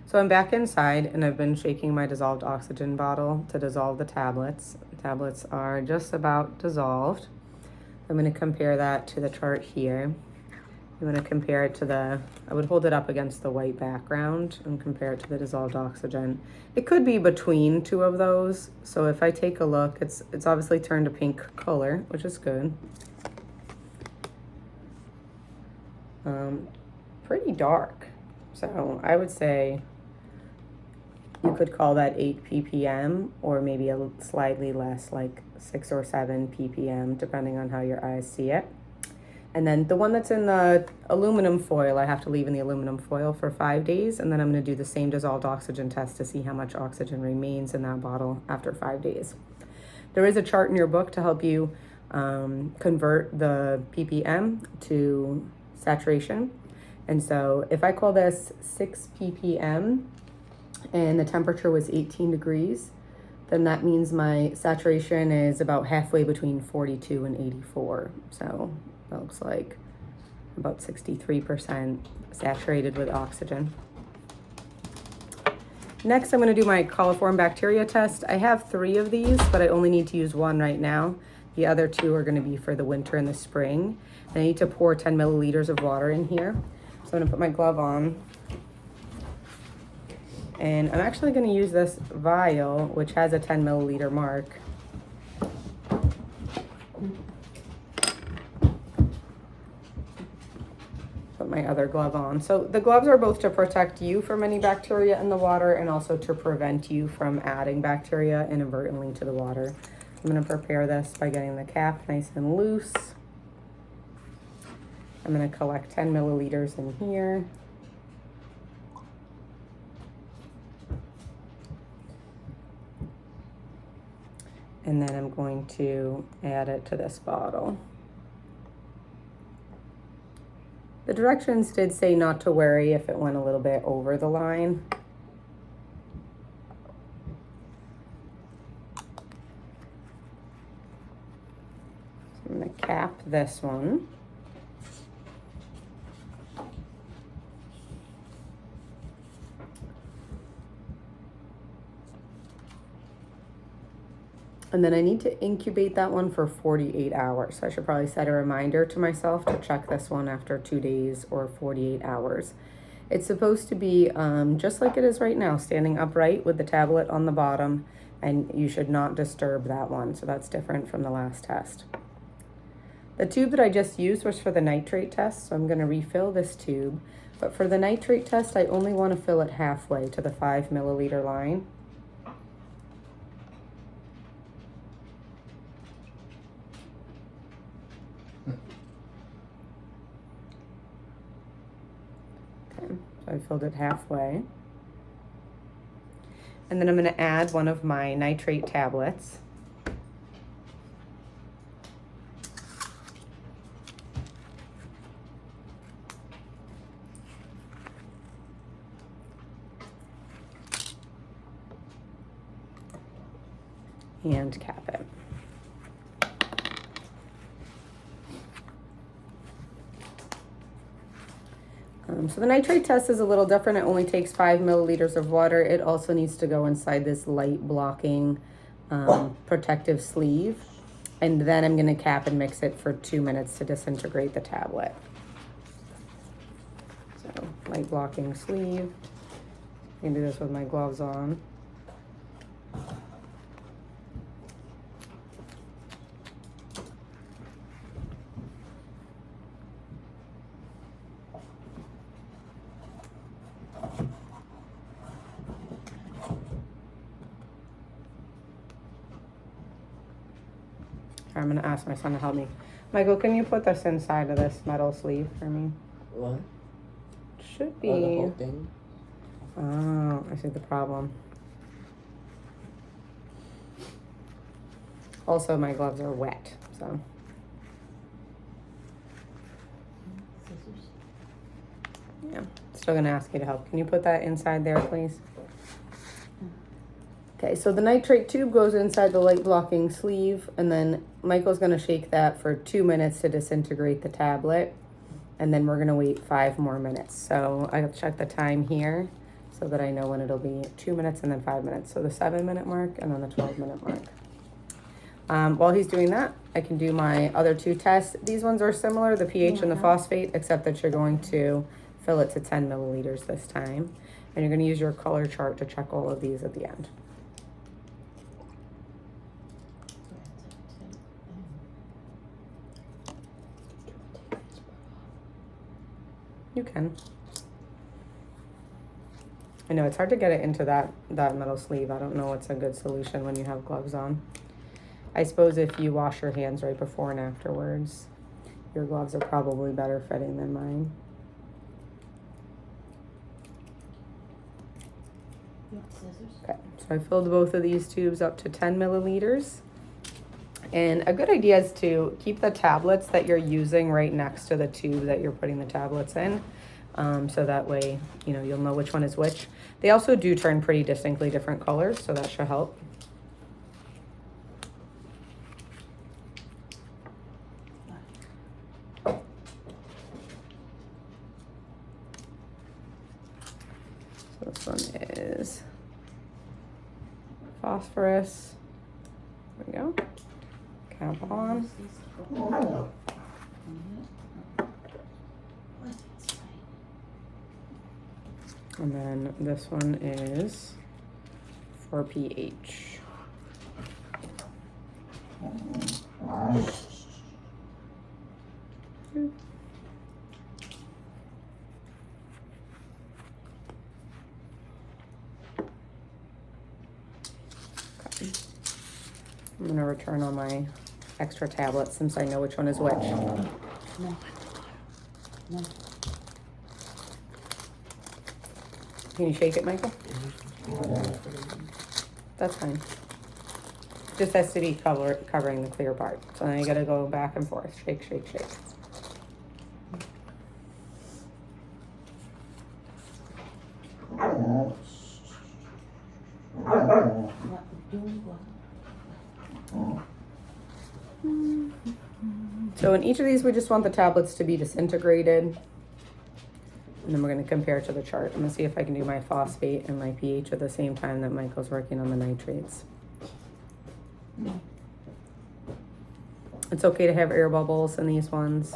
So I'm back inside and I've been shaking my dissolved oxygen bottle to dissolve the tablets. The tablets are just about dissolved. I'm going to compare that to the chart here. I'm going to compare it to I would hold it up against the white background and compare it to the dissolved oxygen. It could be between two of those. So if I take a look, it's obviously turned a pink color, which is good. Pretty dark. So I would say you could call that 8 ppm or maybe a slightly less, like 6 or 7 ppm, depending on how your eyes see it. And then the one that's in the aluminum foil, I have to leave in the aluminum foil for 5 days. And then I'm going to do the same dissolved oxygen test to see how much oxygen remains in that bottle after 5 days. There is a chart in your book to help you convert the ppm to saturation. And so if I call this 6 ppm and the temperature was 18 degrees, then that means my saturation is about halfway between 42 and 84. So that looks like about 63% saturated with oxygen. Next, I'm going to do my coliform bacteria test. I have 3 of these, but I only need to use 1 right now. The other 2 are going to be for the winter and the spring. And I need to pour 10 milliliters of water in here. So I'm going to put my glove on. And I'm actually going to use this vial, which has a 10 milliliter mark. Put my other glove on. So the gloves are both to protect you from any bacteria in the water and also to prevent you from adding bacteria inadvertently to the water. I'm going to prepare this by getting the cap nice and loose. I'm going to collect 10 milliliters in here. And then I'm going to add it to this bottle. The directions did say not to worry if it went a little bit over the line. So I'm going to cap this one. And then I need to incubate that one for 48 hours. So I should probably set a reminder to myself to check this one after 2 days or 48 hours. It's supposed to be just like it is right now, standing upright with the tablet on the bottom, and you should not disturb that one. So that's different from the last test. The tube that I just used was for the nitrate test, so I'm going to refill this tube. But for the nitrate test, I only want to fill it halfway to the 5 milliliter line. So I filled it halfway. And then I'm going to add one of my nitrate tablets. And cap it. So the nitrate test is a little different. It only takes 5 milliliters of water. It also needs to go inside this light blocking protective sleeve. And then I'm going to cap and mix it for 2 minutes to disintegrate the tablet. So light blocking sleeve. I can do this with my gloves on. I'm going to ask my son to help me. Michael, can you put this inside of this metal sleeve for me? What? Should be. Oh, the whole thing? Oh, I see the problem. Also, my gloves are wet, so. Scissors? Yeah, still going to ask you to help. Can you put that inside there, please? Okay, so the nitrate tube goes inside the light blocking sleeve, and then Michael's going to shake that for 2 minutes to disintegrate the tablet, and then we're going to wait 5 more minutes. So I'll check the time here. so that I know when it'll be 2 minutes and then 5 minutes. So the 7-minute mark and then the 12-minute mark. While he's doing that, I can do my other two tests. These ones are similar, the pH and the phosphate, except that you're going to fill it to 10 milliliters this time. And you're going to use your color chart to check all of these at the end. You can. I know it's hard to get it into that metal sleeve. I don't know what's a good solution when you have gloves on. I suppose if you wash your hands right before and afterwards, your gloves are probably better fitting than mine. Okay, so I filled both of these tubes up to 10 milliliters. And a good idea is to keep the tablets that you're using right next to the tube that you're putting the tablets in. So that way, you know, you'll know which one is which. They also do turn pretty distinctly different colors, so that should help. So this one is phosphorus. There we go. Cap on. And then this one is for pH. I'm gonna return all my extra tablets since I know which one is which. No. No. Can you shake it, Michael? That's fine. Just has to be covering the clear part. So now you gotta go back and forth. Shake, shake, shake. So in each of these, we just want the tablets to be disintegrated. And then we're going to compare to the chart. I'm going to see if I can do my phosphate and my pH at the same time that Michael's working on the nitrates. It's okay to have air bubbles in these ones.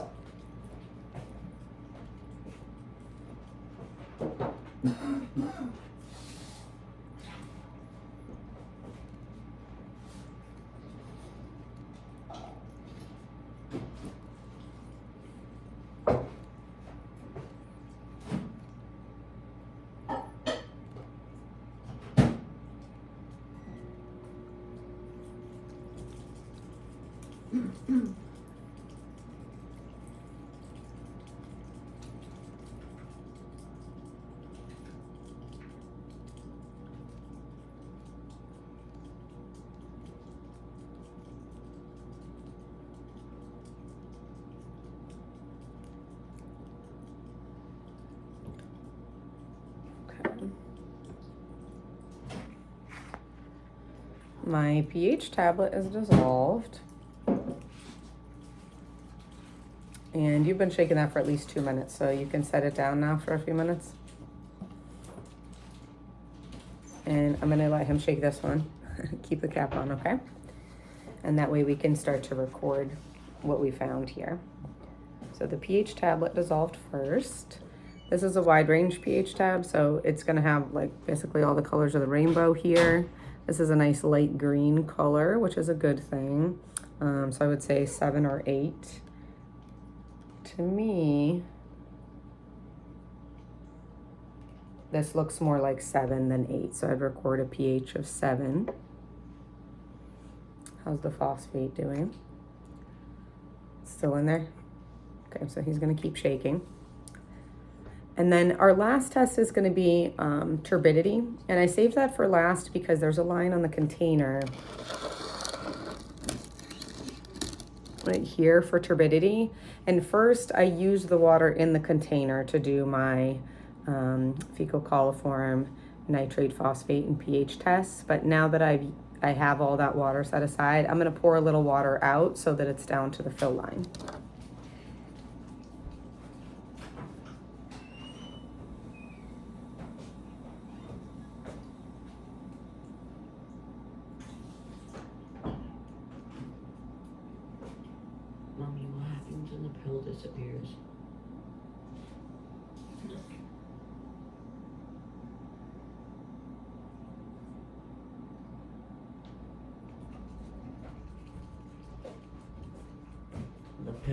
My pH tablet is dissolved. And you've been shaking that for at least 2 minutes, so you can set it down now for a few minutes. And I'm gonna let him shake this one. Keep the cap on, okay? And that way we can start to record what we found here. So the pH tablet dissolved first. This is a wide range pH tab, so it's gonna have like basically all the colors of the rainbow here. This is a nice light green color, which is a good thing. So I would say 7 or 8. To me, this looks more like 7 than 8, so I'd record a pH of 7. How's the phosphate doing? Still in there? Okay, so he's gonna keep shaking. And then our last test is gonna be turbidity. And I saved that for last because there's a line on the container right here for turbidity. And first I used the water in the container to do my fecal coliform, nitrate, phosphate, and pH tests. But now that I have all that water set aside, I'm gonna pour a little water out so that it's down to the fill line.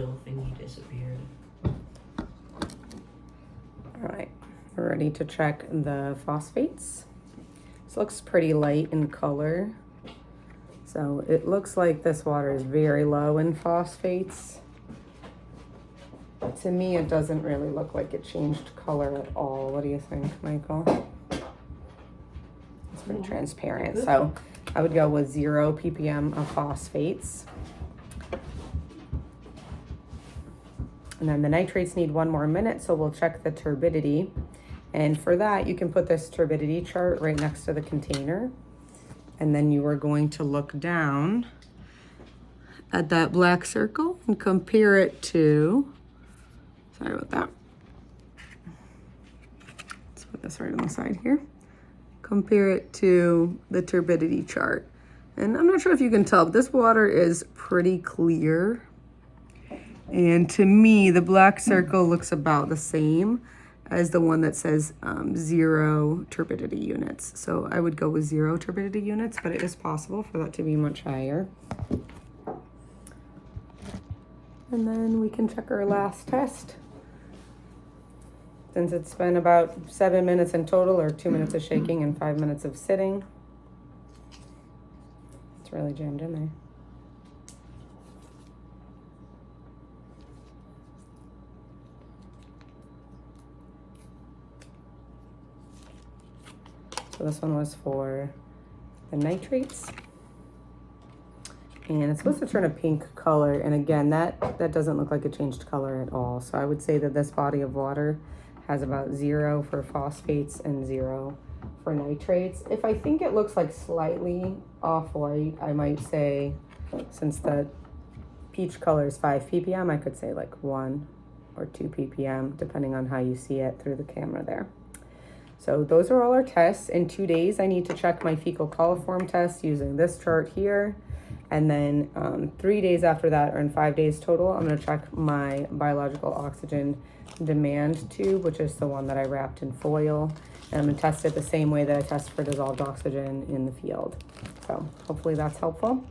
pill thingy disappeared. All right, we're ready to check the phosphates. This looks pretty light in color. So it looks like this water is very low in phosphates. To me, it doesn't really look like it changed color at all. What do you think, Michael? It's pretty transparent. So I would go with 0 ppm of phosphates. And then the nitrates need 1 more minute, so we'll check the turbidity. And for that, you can put this turbidity chart right next to the container. And then you are going to look down at that black circle and compare it to, sorry about that. Let's put this right on the side here. Compare it to the turbidity chart. And I'm not sure if you can tell, but this water is pretty clear. And to me, the black circle looks about the same as the one that says 0 turbidity units. So I would go with 0 turbidity units, but it is possible for that to be much higher. And then we can check our last test. Since it's been about 7 minutes in total, or 2 minutes of shaking and 5 minutes of sitting. It's really jammed in there. So this one was for the nitrates. And it's supposed to turn a pink color. And again, that doesn't look like it changed color at all. So I would say that this body of water has about 0 for phosphates and 0 for nitrates. If I think it looks like slightly off-white, I might say, since the peach color is 5 ppm, I could say like 1 or 2 ppm, depending on how you see it through the camera there. So those are all our tests. In 2 days, I need to check my fecal coliform test using this chart here. And then 3 days after that, or in 5 days total, I'm gonna check my biological oxygen demand tube, which is the one that I wrapped in foil. And I'm gonna test it the same way that I test for dissolved oxygen in the field. So hopefully that's helpful.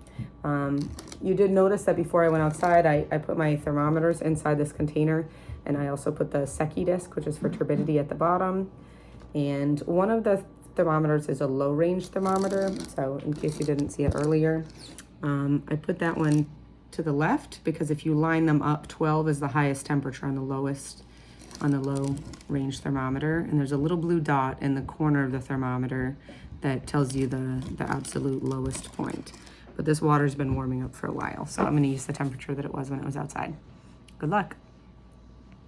You did notice that before I went outside, I put my thermometers inside this container, and I also put the Secchi disc, which is for turbidity, at the bottom. And one of the thermometers is a low range thermometer. So in case you didn't see it earlier, I put that one to the left because if you line them up, 12 is the highest temperature on the lowest, on the low range thermometer. And there's a little blue dot in the corner of the thermometer that tells you the absolute lowest point. But this water's been warming up for a while. So I'm gonna use the temperature that it was when it was outside. Good luck.